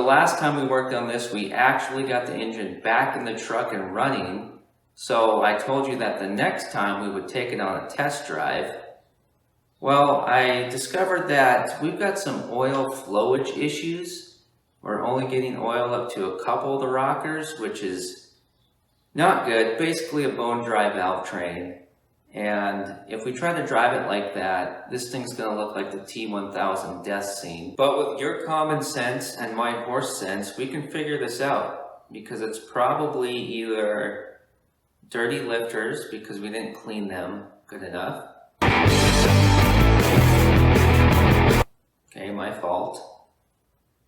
last time we worked on this, we actually got the engine back in the truck and running. So I told you that the next time we would take it on a test drive. Well, I discovered that we've got some oil flowage issues. We're only getting oil up to a couple of the rockers, which is not good. Basically a bone dry valve train. And if we try to drive it like that, this thing's gonna look like the T1000 death scene. But with your common sense and my horse sense, we can figure this out, because it's probably either dirty lifters because we didn't clean them good enough. Okay, my fault.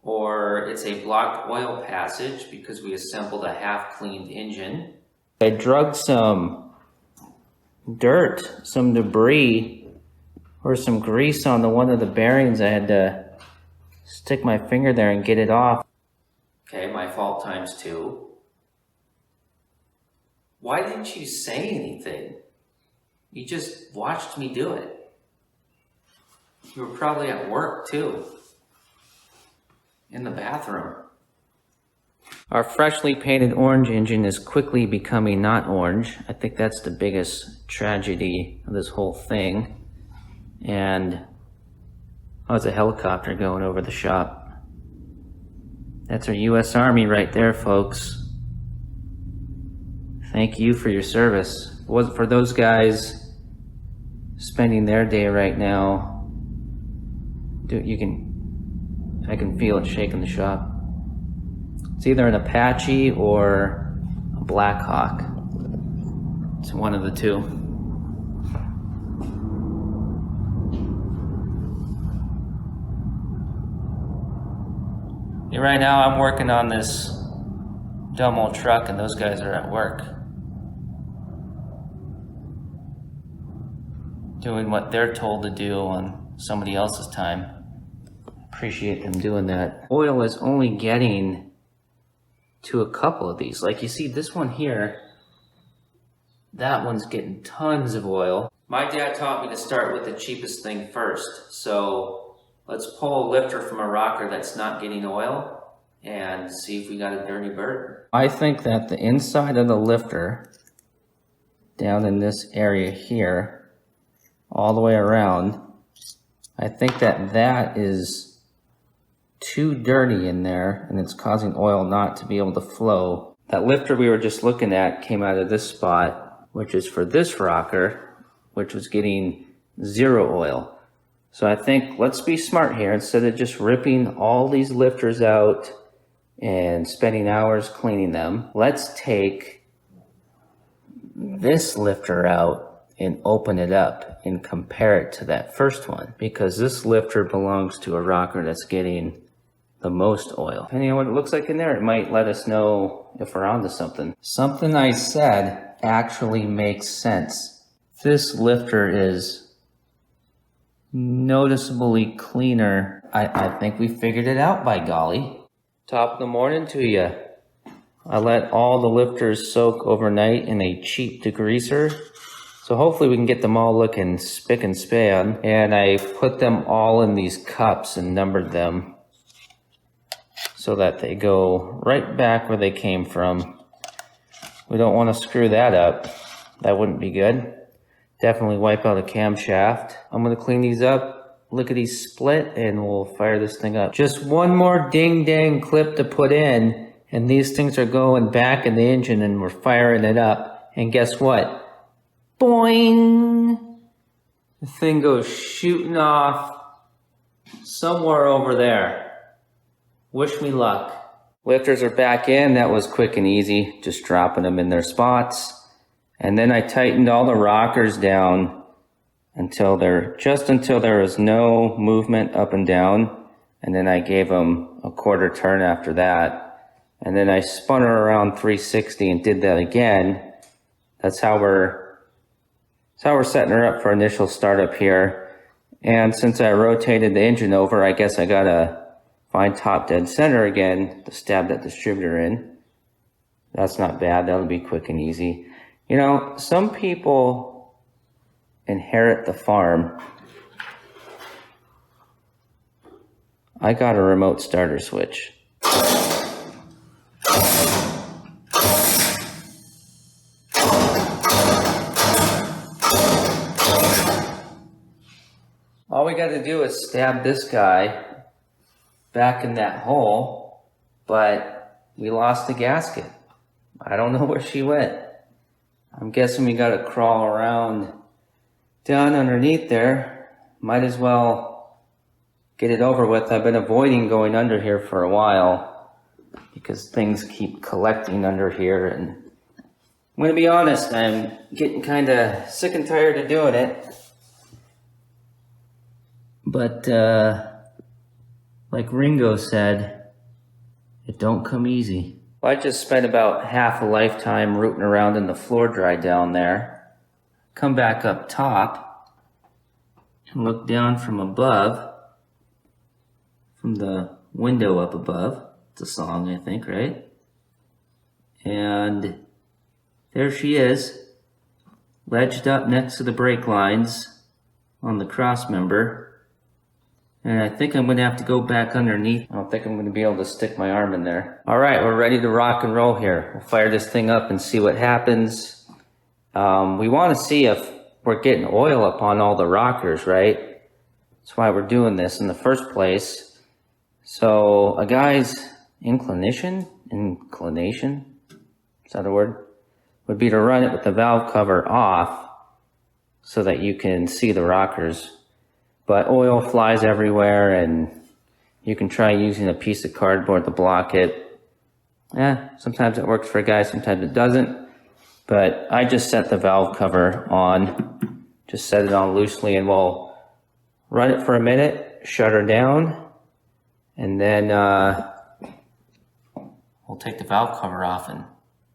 Or it's a blocked oil passage because we assembled a half-cleaned engine. I drugged some dirt, some debris, or some grease on one of the bearings. I had to stick my finger there and get it off. Okay, my fault times 2. Why didn't you say anything? You just watched me do it. You were probably at work too, in the bathroom. Our freshly painted orange engine is quickly becoming not orange. I think that's the biggest tragedy of this whole thing. And oh, it's a helicopter going over the shop. That's our US Army right there, folks. Thank you for your service. If it wasn't for those guys spending their day right now, I can feel it shaking the shop. It's either an Apache or a Black Hawk. It's one of the two. Yeah, right now I'm working on this dumb old truck and those guys are at work, doing what they're told to do on somebody else's time. Appreciate them doing that. Oil is only getting to a couple of these. Like you see this one here, that one's getting tons of oil. My dad taught me to start with the cheapest thing first. So let's pull a lifter from a rocker that's not getting oil and see if we got a dirty bird. I think that the inside of the lifter, down in this area here, all the way around, I think that is too dirty in there and it's causing oil not to be able to flow. That lifter we were just looking at came out of this spot, which is for this rocker, which was getting 0 oil. So I think let's be smart here. Instead of just ripping all these lifters out and spending hours cleaning them, let's take this lifter out and open it up and compare it to that first one, because this lifter belongs to a rocker that's getting the most oil. Depending on what it looks like in there, it might let us know if we're onto something. Something I said actually makes sense. This lifter is noticeably cleaner. I think we figured it out, by golly. Top of the morning to you. I let all the lifters soak overnight in a cheap degreaser. So hopefully we can get them all looking spick and span. And I put them all in these cups and numbered them so that they go right back where they came from. We don't want to screw that up. That wouldn't be good. Definitely wipe out a camshaft. I'm going to clean these up, lickety split, and we'll fire this thing up. Just one more ding dang clip to put in, and these things are going back in the engine and we're firing it up. And guess what? Boing! The thing goes shooting off somewhere over there. Wish me luck. Lifters are back in. That was quick and easy, just dropping them in their spots. And then I tightened all the rockers down until there was no movement up and down. And then I gave them a quarter turn after that. And then I spun her around 360 and did that again. That's how we're setting her up for initial startup here. And since I rotated the engine over, I guess I gotta find top dead center again to stab that distributor in. That's not bad. That'll be quick and easy. You know, some people inherit the farm. I got a remote starter switch. All we got to do is stab this guy back in that hole, but we lost the gasket. I don't know where she went. I'm guessing we got to crawl around down underneath there. Might as well get it over with. I've been avoiding going under here for a while because things keep collecting under here, and I'm gonna be honest, I'm getting kind of sick and tired of doing it. But like Ringo said, it don't come easy. I just spent about half a lifetime rooting around in the floor dry down there. Come back up top and look down from above, from the window up above. It's a song, I think, right? And there she is, ledged up next to the brake lines on the cross member. And I think I'm going to have to go back underneath. I don't think I'm going to be able to stick my arm in there. All right, we're ready to rock and roll here. We'll fire this thing up and see what happens. We want to see if we're getting oil up on all the rockers, right? That's why we're doing this in the first place. So a guy's inclination, is that a word? Would be to run it with the valve cover off so that you can see the rockers. But oil flies everywhere, and you can try using a piece of cardboard to block it. Sometimes it works for a guy, sometimes it doesn't. But I just set the valve cover on, just set it on loosely, and we'll run it for a minute, shut her down, and then we'll take the valve cover off and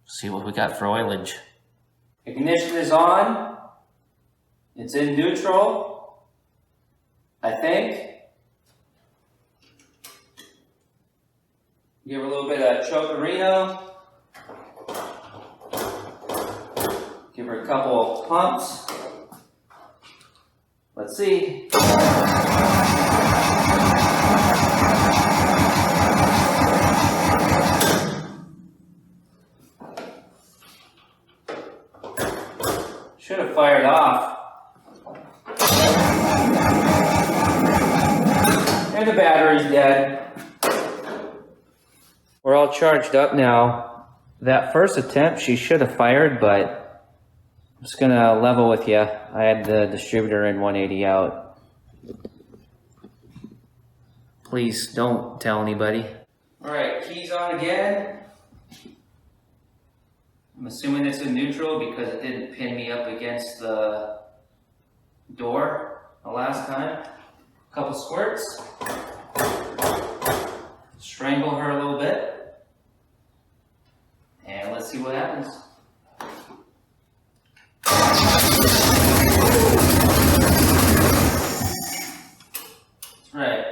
see what we got for oilage. Ignition is on. It's in neutral, I think. Give her a little bit of chocorino. Give her a couple of pumps. Let's see. Should have fired off. And the battery's dead. We're all charged up now. That first attempt she should have fired, but I'm just gonna level with you. I had the distributor in 180 out. Please don't tell anybody. All right, keys on again. I'm assuming it's in neutral because it didn't pin me up against the door the last time. A couple squirts. Strangle her a little bit. And let's see what happens. That's right.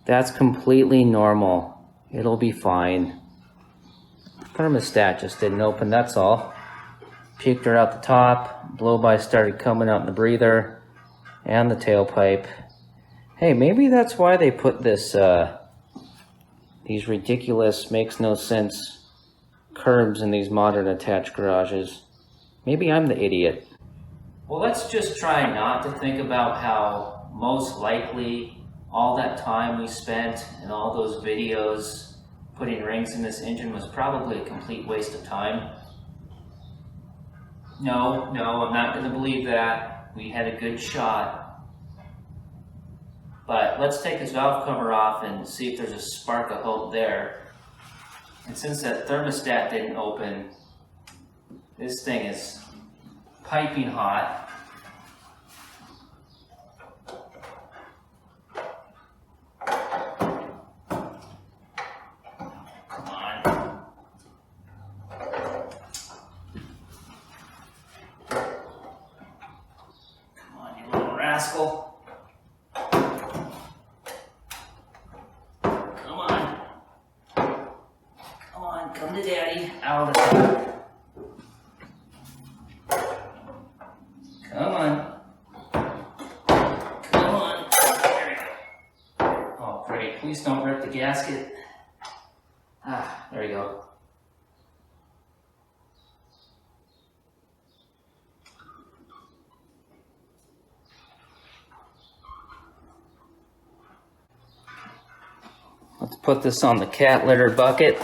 That's completely normal. It'll be fine. Thermostat just didn't open, that's all. Puked her out the top, blow-by started coming out in the breather and the tailpipe. Hey, maybe that's why they put this, these ridiculous, makes no sense curbs in these modern attached garages. Maybe I'm the idiot. Well, let's just try not to think about how most likely all that time we spent and all those videos putting rings in this engine was probably a complete waste of time. No, I'm not going to believe that. We had a good shot. But let's take this valve cover off and see if there's a spark of hope there. And since that thermostat didn't open, this thing is piping hot. Come on. Come on, you little rascal. Come on. Come on, come to daddy. Out of the car. Come on. Come on. There we go. Oh, great. Please don't rip the gasket. Ah, there we go. Let's put this on the cat litter bucket.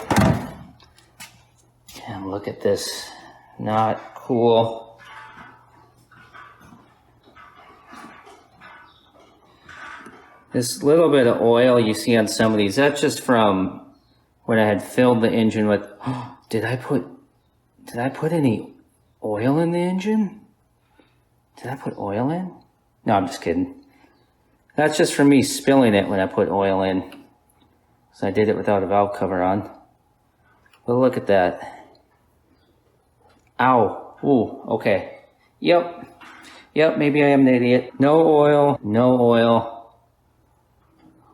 And look at this. Not cool. This little bit of oil you see on some of these, that's just from when I had filled the engine with, oh, did I put any oil in the engine? Did I put oil in? No, I'm just kidding. That's just from me spilling it when I put oil in. So I did it without a valve cover on. But look at that. Ow. Ooh, okay. Yep, maybe I am an idiot. No oil.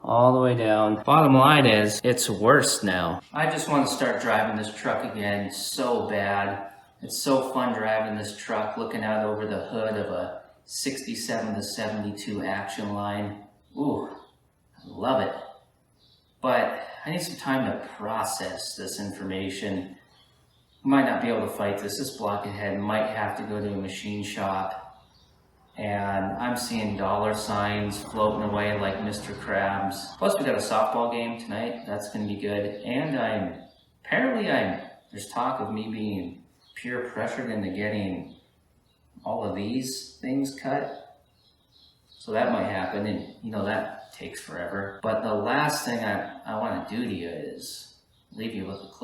All the way down. Bottom line is, it's worse now. I just want to start driving this truck again so bad. It's so fun driving this truck, looking out over the hood of a 67 to 72 Action Line. Ooh, I love it. But I need some time to process this information. Might not be able to fight this. This blockhead might have to go to a machine shop. And I'm seeing dollar signs floating away like Mr. Krabs. Plus we got a softball game tonight. That's going to be good. And there's talk of me being peer pressured into getting all of these things cut. So that might happen, and you know that takes forever. But the last thing I want to do to you is leave you with a clip.